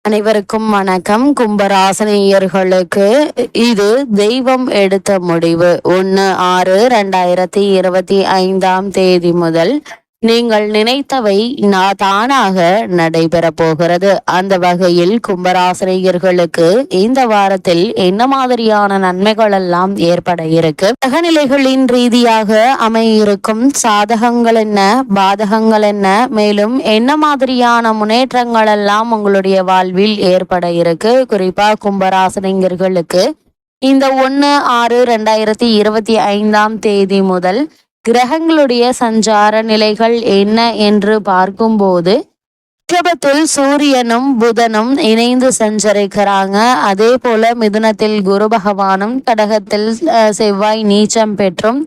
அனைவருக்கும் வணக்கம். கும்பராசினியர்களுக்கு இது தெய்வம் எடுத்த முடிவு. 1/6/2025 முதல் நீங்கள் நினைத்தவை தானாக நடைபெற போகிறது. அந்த வகையில் கும்பராசினியர்களுக்கு இந்த வாரத்தில் என்ன மாதிரியான நன்மைகள் எல்லாம் ஏற்பட இருக்கு, கிரகநிலைகளின் ரீதியாக அமையிருக்கும் சாதகங்கள் என்ன, பாதகங்கள் என்ன, மேலும் என்ன மாதிரியான முன்னேற்றங்கள் எல்லாம் உங்களுடைய வாழ்வில் ஏற்பட இருக்கு. குறிப்பா கும்பராசினியர்களுக்கு இந்த 1/6/2025 முதல் கிரகங்களுடைய சஞ்சார நிலைகள் என்ன என்று பார்க்கும்போது ரிஷபத்தில் சூரியனும் புதனும் இணைந்து சஞ்சரிக்கிறாங்க. அதே போல மிதுனத்தில் குரு பகவானும், கடகத்தில் செவ்வாய் நீச்சம் பெற்றும்,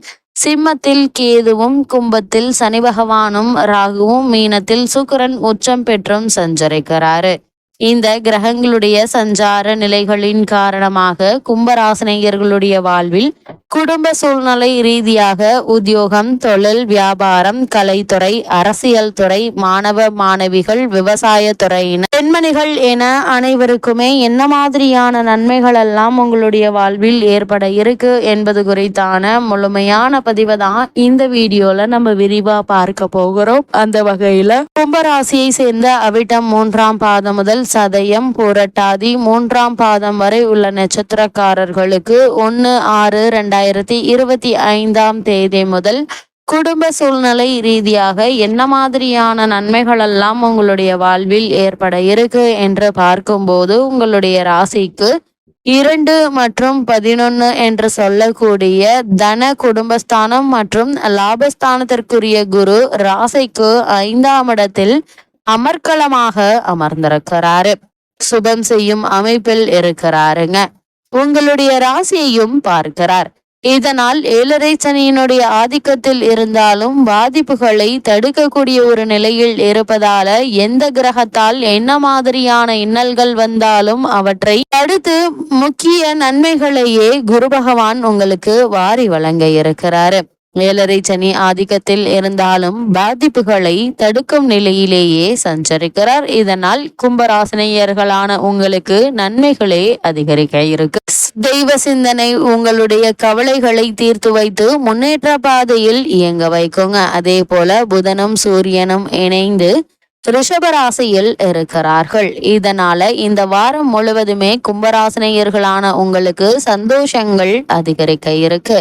சிம்மத்தில் கேதுவும், கும்பத்தில் சனி பகவானும், ராகுவும், மீனத்தில் சுக்கிரன் உச்சம் பெற்றும் சஞ்சரிக்கிறாரு. இந்த கிரகங்களுடைய சஞ்சார நிலைகளின் காரணமாக கும்பராசினியர்களுடைய வாழ்வில் குடும்ப சூழ்நிலை ரீதியாக உத்தியோகம், தொழில், வியாபாரம், கலைத்துறை, அரசியல் துறை, மாணவ மாணவிகள், விவசாய துறையினர், பெண்மணிகள் என அனைவருக்குமே என்ன மாதிரியான நன்மைகள் எல்லாம் உங்களுடைய வாழ்வில் ஏற்பட இருக்கு என்பது குறித்தான முழுமையான பதிவை தான் இந்த வீடியோல நம்ம விரிவா பார்க்க போகிறோம். அந்த வகையில கும்பராசியை சேர்ந்த அவிட்டம் 3ஆம் பாதம் முதல் சதயம், புரட்டாதி 3ஆம் பாதம் வரை உள்ள நட்சத்திரக்காரர்களுக்கு 1/6/2025 முதல் குடும்ப சூழ்நிலை ரீதியாக என்ன மாதிரியான நன்மைகள் எல்லாம் உங்களுடைய வாழ்வில் ஏற்பட இருக்கு என்று பார்க்கும்போது, உங்களுடைய ராசிக்கு 2 மற்றும் 11 என்று சொல்லக்கூடிய தன குடும்பஸ்தானம் மற்றும் லாபஸ்தானத்திற்குரிய குரு ராசிக்கு 5ஆம் இடத்தில் அமர்க்கலமாக அமர்ந்திருக்கிறாரு. சுபம் செய்யும் அமைப்பில் இருக்கிறாருங்க. உங்களுடைய ராசியையும் பார்க்கிறார். இதனால் 7.5 சனியினுடைய ஆதிக்கத்தில் இருந்தாலும் பாதிப்புகளை தடுக்கக்கூடிய ஒரு நிலையில் இருப்பதால எந்த கிரகத்தால் என்ன மாதிரியான இன்னல்கள் வந்தாலும் அவற்றை தடுத்து முக்கிய நன்மைகளையே குரு பகவான் உங்களுக்கு வாரி வழங்க இருக்கிறாரு. 7.5 சனி ஆதிக்கத்தில் இருந்தாலும் பாதிப்புகளை தடுக்கும் நிலையிலேயே சஞ்சரிக்கிறார். இதனால் கும்பராசினியர்களான உங்களுக்கு நன்மைகளே அதிகரிக்க இருக்கு. தெய்வ சிந்தனை உங்களுடைய கவலைகளை தீர்த்து வைத்து முன்னேற்ற பாதையில் இயங்க வைக்குங்க. அதே போல புதனும் சூரியனும் இணைந்து ரிஷபராசியில் இருக்கிறார்கள். இதனால இந்த வாரம் முழுவதுமே கும்பராசினியர்களான உங்களுக்கு சந்தோஷங்கள் அதிகரிக்க இருக்கு.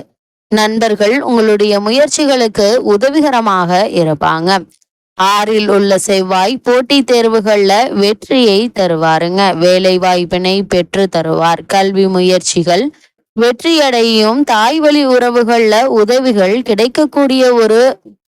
நண்பர்கள் உங்களுடைய முயற்சிகளுக்கு உதவிகரமாக இருப்பாங்க. 6ல் உள்ள செவ்வாய் போட்டி தேர்வுகள்ல வெற்றியை தருவாருங்க. வேலை வாய்ப்பினை பெற்று தருவார். கல்வி முயற்சிகள் வெற்றியடையும். தாய் வழி உறவுகள்ல உதவிகள் கிடைக்கக்கூடிய ஒரு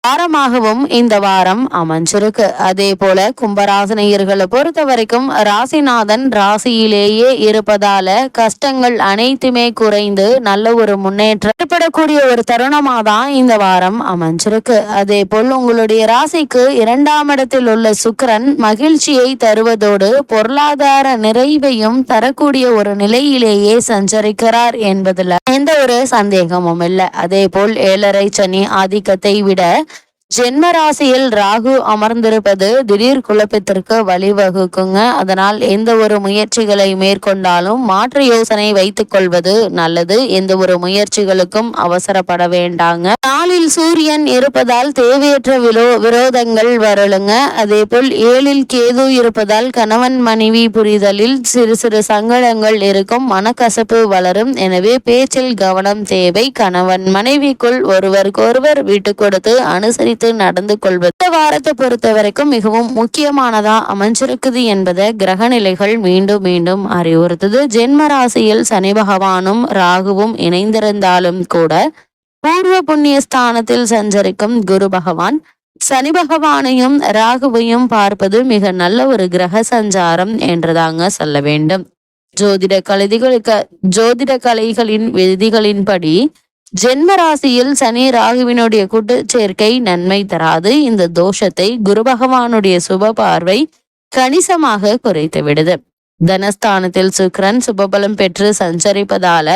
வாரமாகவும் இந்த வாரம் அமைஞ்சிருக்கு. அதே போல கும்பராசினியர்களை பொறுத்த வரைக்கும் ராசிநாதன் ராசியிலேயே இருப்பதால கஷ்டங்கள் அனைத்துமே குறைந்து நல்ல ஒரு முன்னேற்றம் ஏற்படக்கூடிய ஒரு தருணமா தான் இந்த வாரம் அமைஞ்சிருக்கு. அதே போல் உங்களுடைய ராசிக்கு 2ஆம் இடத்தில் உள்ள சுக்கிரன் மகிழ்ச்சியை தருவதோடு பொருளாதார நிறைவையும் தரக்கூடிய ஒரு நிலையிலேயே சஞ்சரிக்கிறார் என்பதுல எந்த ஒரு சந்தேகமும் இல்லை. அதே போல் 7.5 சனி ஆதிக்கத்தை விட ஜென்ம ராசியில் ராகு அமர்ந்திருப்பது திடீர் குழப்பத்திற்கு வழிவகுக்குங்க. அதனால் எந்த ஒரு முயற்சிகளை மேற்கொண்டாலும் மாற்று யோசனை வைத்துக் கொள்வது நல்லது. எந்த ஒரு முயற்சிகளுக்கும் அவசரப்பட வேண்டாங்க. நாளில் சூரியன் இருப்பதால் தேவையற்ற விரோதங்கள் வரலுங்க. அதே போல் 7ல் கேது இருப்பதால் கணவன் மனைவி புரிதலில் சிறு சிறு சங்கடங்கள் இருக்கும். மனக்கசப்பு வளரும். எனவே பேச்சில் கவனம் தேவை. கணவன் மனைவிக்குள் ஒருவருக்கொருவர் விட்டு கொடுத்து அனுசரித்து நடந்து கொள்வது இந்த வாரத்தை பொறுத்த வரைக்கும் மிகவும் முக்கியமானதா அமைஞ்சிருக்குது என்பதை கிரக நிலைகள் மீண்டும் மீண்டும் அறிவுறுத்துது. ஜென்ம ராசியில் சனி பகவானும் ராகுவும் இணைந்திருந்தாலும் கூட பூர்வ புண்ணிய ஸ்தானத்தில் சஞ்சரிக்கும் குரு பகவான் சனி பகவானையும் ராகுவையும் பார்ப்பது மிக நல்ல ஒரு கிரக சஞ்சாரம் என்றுதாங்க சொல்ல வேண்டும். ஜோதிட கலைகளின் விதிகளின்படி ஜென்ம ராசியில் சனி ராகுவினுடைய கூட்டு சேர்க்கை நன்மை தராது. இந்த தோஷத்தை குரு பகவானுடைய சுப பார்வை கணிசமாக குறைத்து விடுது. தனஸ்தானத்தில் சுக்கிரன் சுபபலம் பெற்று சஞ்சரிப்பதால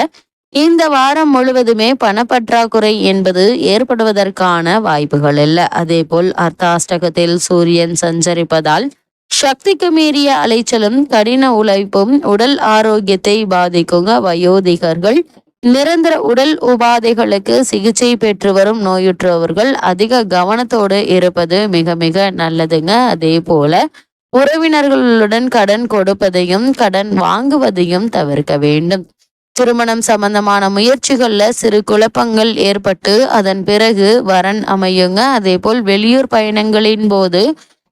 இந்த வாரம் முழுவதுமே பணப்பற்றாக்குறை என்பது ஏற்படுவதற்கான வாய்ப்புகள் இல்லை. அதே போல் அர்த்தாஷ்டகத்தில் சூரியன் சஞ்சரிப்பதால் சக்திக்கு மீறிய அலைச்சலும் கடின உழைப்பும் உடல் ஆரோக்கியத்தை பாதிக்குங்க. வயோதிகர்கள், நிரந்தர உடல் உபாதைகளுக்கு சிகிச்சை பெற்று வரும் நோயுற்றவர்கள் அதிக கவனத்தோடு இருப்பது மிக மிக நல்லதுங்க. அதே போல உறவினர்களுடன் கடன் கொடுப்பதையும் கடன் வாங்குவதையும் தவிர்க்க வேண்டும். திருமணம் சம்பந்தமான முயற்சிகள்ல சிறு குழப்பங்கள் ஏற்பட்டு அதன் பிறகு வரன் அமையுங்க. அதே போல் வெளியூர் பயணங்களின் போது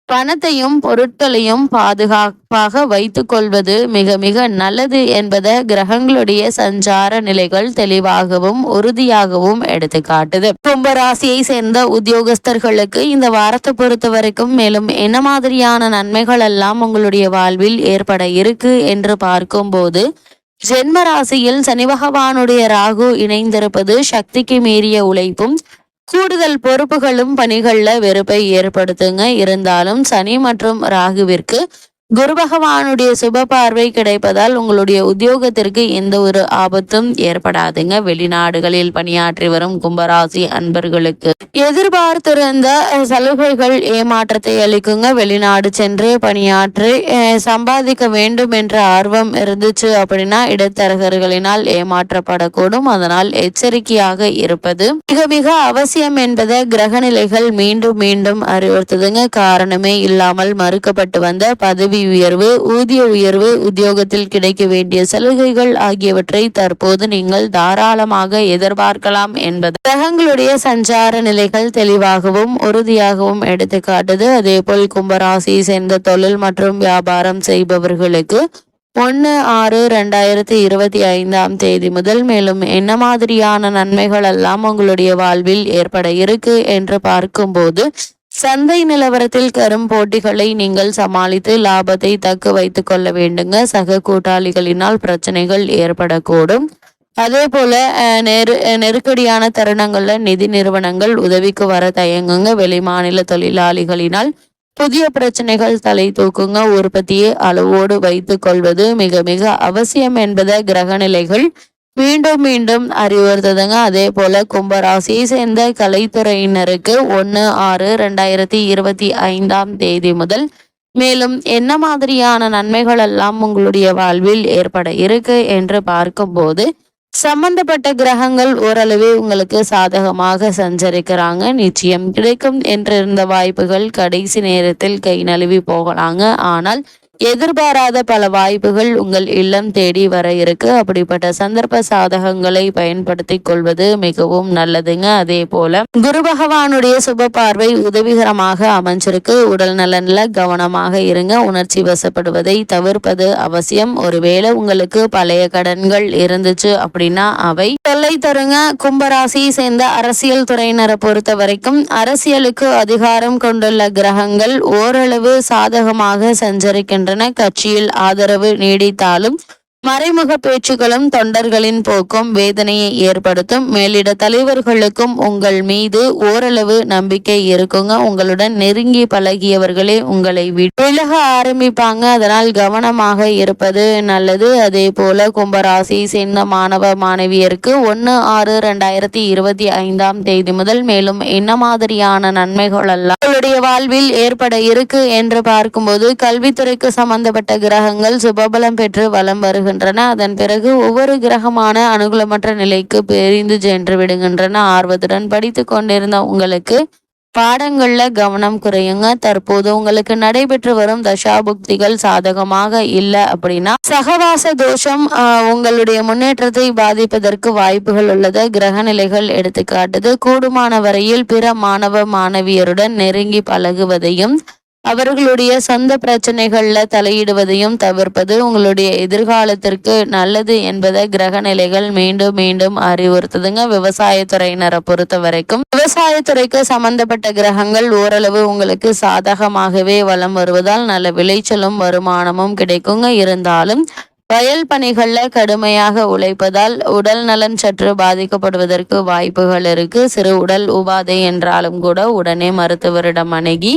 பணத்தையும் பொருட்களையும் பாதுகாப்பாக வைத்துக் கொள்வது மிக மிக நல்லது என்பதை கிரகங்களுடைய சஞ்சார நிலைகள் தெளிவாகவும் உறுதியாகவும் எடுத்து காட்டுது. கும்பராசியை சேர்ந்த உத்தியோகஸ்தர்களுக்கு இந்த வாரத்தை பொறுத்த வரைக்கும் மேலும் என்ன மாதிரியான நன்மைகள் எல்லாம் உங்களுடைய வாழ்வில் ஏற்பட இருக்கு என்று பார்க்கும்போது, ஜென்ம ராசியில் சனி பகவானுடைய ராகு இணைந்திருப்பது சக்திக்கு மீறிய உழைப்பும் கூடுதல் பொறுப்புகளும் பணிகள்ல வெறுப்பை ஏற்படுத்துங்க. இருந்தாலும் சனி மற்றும் ராகுவிற்கு குரு பகவானுடைய சுப பார்வை கிடைப்பதால் உங்களுடைய உத்தியோகத்திற்கு எந்த ஒரு ஆபத்தும் ஏற்படாதுங்க. வெளிநாடுகளில் பணியாற்றி வரும் கும்பராசி அன்பர்களுக்கு எதிர்பார்த்திருந்த சலுகைகள் ஏமாற்றத்தை அளிக்குங்க. வெளிநாடு சென்று பணியாற்றி சம்பாதிக்க வேண்டும் என்ற ஆர்வம் இருந்துச்சு அப்படின்னா இடைத்தரகர்களினால் ஏமாற்றப்படக்கூடும். அதனால் எச்சரிக்கையாக இருப்பது மிக மிக அவசியம் என்பதை கிரகநிலைகள் மீண்டும் மீண்டும் அறிவுறுத்துதுங்க. காரணமே இல்லாமல் மறுக்கப்பட்டு வந்த பதவி உயர்வு, ஊதிய உயர்வு, உத்தியோகத்தில் கிடைக்க வேண்டிய சலுகைகள் ஆகியவற்றை தற்போது நீங்கள் தாராளமாக எதிர்பார்க்கலாம் என்பது கிரகங்களுடைய சஞ்சார நிலைகள் தெளிவாகவும் உறுதியாகவும் எடுத்து காட்டுது. அதே போல் கும்பராசியை சேர்ந்த தொழில் மற்றும் வியாபாரம் செய்பவர்களுக்கு 1/6/2025 முதல் மேலும் என்ன மாதிரியான நன்மைகள் எல்லாம் உங்களுடைய வாழ்வில் ஏற்பட இருக்கு என்று பார்க்கும்போது, சந்தை நிலவரத்தில் கரும் போட்டிகளை நீங்கள் சமாளித்து லாபத்தை தக்க வைத்துக் கொள்ள வேண்டுங்க. சக கூட்டாளிகளினால் பிரச்சனைகள் ஏற்படக்கூடும். அதே போல நெருக்கடியான தருணங்கள்ல நிதி நிறுவனங்கள் உதவிக்கு வர தயங்குங்க. வெளிமாநில தொழிலாளிகளினால் புதிய பிரச்சனைகள் தலை தூக்குங்க. உற்பத்தியை அளவோடு வைத்துக் கொள்வது மிக மிக அவசியம் என்பதை கிரகநிலைகள் மீண்டும் மீண்டும் அறிவுறுத்துதுங்க. அதே போல கும்பராசியை சேர்ந்த கலைத்துறையினருக்கு 1/6/2025 முதல் மேலும் என்ன மாதிரியான நன்மைகள் எல்லாம் உங்களுடைய வாழ்வில் ஏற்பட இருக்கு என்று பார்க்கும்போது, சம்பந்தப்பட்ட கிரகங்கள் ஓரளவே உங்களுக்கு சாதகமாக சஞ்சரிக்கிறாங்க. நிச்சயம் கிடைக்கும் என்றிருந்த வாய்ப்புகள் கடைசி நேரத்தில் கை நழுவி போகலாங்க. ஆனால் எதிர்பாராத பல வாய்ப்புகள் உங்கள் இல்லம் தேடி வர இருக்கு. அப்படிப்பட்ட சந்தர்ப்ப சாதகங்களை பயன்படுத்தி கொள்வது மிகவும் நல்லதுங்க. அதே போல குரு பகவானுடைய சுப பார்வை உதவிகரமாக அமைஞ்சிருக்கு. உடல் நலன்ல கவனமாக இருங்க. உணர்ச்சி வசப்படுவதை தவிர்ப்பது அவசியம். ஒருவேளை உங்களுக்கு பழைய கடன்கள் இருந்துச்சு அப்படின்னா அவை தொல்லை தருங்க. கும்பராசியை சேர்ந்த அரசியல் துறையினரை பொறுத்த வரைக்கும் அரசியலுக்கு அதிகாரம் கொண்டுள்ள கிரகங்கள் ஓரளவு சாதகமாக சஞ்சரிக்கின்றன. கட்சியில் ஆதரவு நீடித்தாலும் மறைமுக பேச்சுகளும் தொண்டர்களின் போக்கும் வேதனையை ஏற்படுத்தும். மேலிட தலைவர்களுக்கும் உங்கள் மீது ஓரளவு நம்பிக்கை இருக்குங்க. உங்களுடன் நெருங்கி பழகியவர்களே உங்களை விலக ஆரம்பிப்பாங்க. அதனால் கவனமாக இருப்பது நல்லது. அதே போல கும்பராசியை சேர்ந்த மாணவ மாணவியருக்கு 1/6/2025 முதல் மேலும் என்ன மாதிரியான நன்மைகள் எல்லாம் உங்களுடைய வாழ்வில் ஏற்பட இருக்கு என்று பார்க்கும்போது, கல்வித்துறைக்கு சம்பந்தப்பட்ட கிரகங்கள் சுபபலம் பெற்று வலம் வருகின்றன. அதன் பிறகு ஒவ்வொரு கிரகமான அனுகூலமற்ற நிலைக்கு பிரிந்து சென்று விடுகின்றன. ஆர்வத்துடன் படித்து கொண்டிருந்த உங்களுக்கு பாடங்கள்ல கவனம் குறையுங்க. தற்போது உங்களுக்கு நடைபெற்று வரும் தசாபுக்திகள் சாதகமாக இல்லை அப்படின்னா சகவாச தோஷம் உங்களுடைய முன்னேற்றத்தை பாதிப்பதற்கு வாய்ப்புகள் உள்ளது. கிரக நிலைகள் எடுத்துக்காட்டுது. கூடுமான வரையில் பிற மாணவ மாணவியருடன் நெருங்கி பழகுவதையும் அவர்களுடைய சொந்த பிரச்சனைகள்ல தலையிடுவதையும் தவிர்ப்பது உங்களுடைய எதிர்காலத்திற்கு நல்லது என்பதை கிரக நிலைகள் மீண்டும் மீண்டும் அறிவுறுத்துதுங்க. விவசாயத்துறையினரை பொறுத்த வரைக்கும் விவசாயத்துறைக்கு சம்பந்தப்பட்ட கிரகங்கள் ஓரளவு உங்களுக்கு சாதகமாகவே வலம் வருவதால் நல்ல விளைச்சலும் வருமானமும் கிடைக்குங்க. இருந்தாலும் வயல் பணிகள்ல கடுமையாக உழைப்பதால் உடல் நலன் சற்று பாதிக்கப்படுவதற்கு வாய்ப்புகள் இருக்கு. சிறு உடல் உபாதை என்றாலும் கூட உடனே மருத்துவரிடம் அணுகி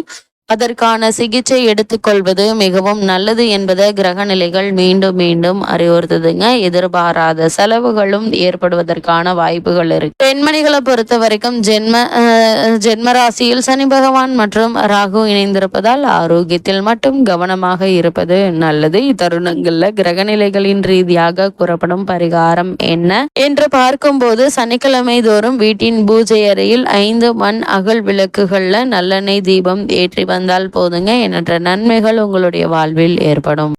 அதற்கான சிகிச்சை எடுத்துக்கொள்வது மிகவும் நல்லது என்பதை கிரக நிலைகள் மீண்டும் மீண்டும் அறிவுறுத்துதுங்க. எதிர்பாராத செலவுகளும் ஏற்படுவதற்கான வாய்ப்புகள் இருக்கு. பெண்மணிகளை பொறுத்த வரைக்கும் ஜென்ம ராசியில் சனி பகவான் மற்றும் ராகு இணைந்திருப்பதால் ஆரோக்கியத்தில் மட்டும் கவனமாக இருப்பது நல்லது. இத்தருணங்கள்ல கிரக நிலைகளின் ரீதியாக கூறப்படும் பரிகாரம் என்ன என்று பார்க்கும்போது, சனிக்கிழமை தோறும் வீட்டின் பூஜை அறையில் 5 மண் அகல் விளக்குகள்ல நல்லெண்ணெய் தீபம் ஏற்றி வந்தால் போதுங்க, எண்ணற்ற நன்மைகள் உங்களுடைய வாழ்வில் ஏற்படும்.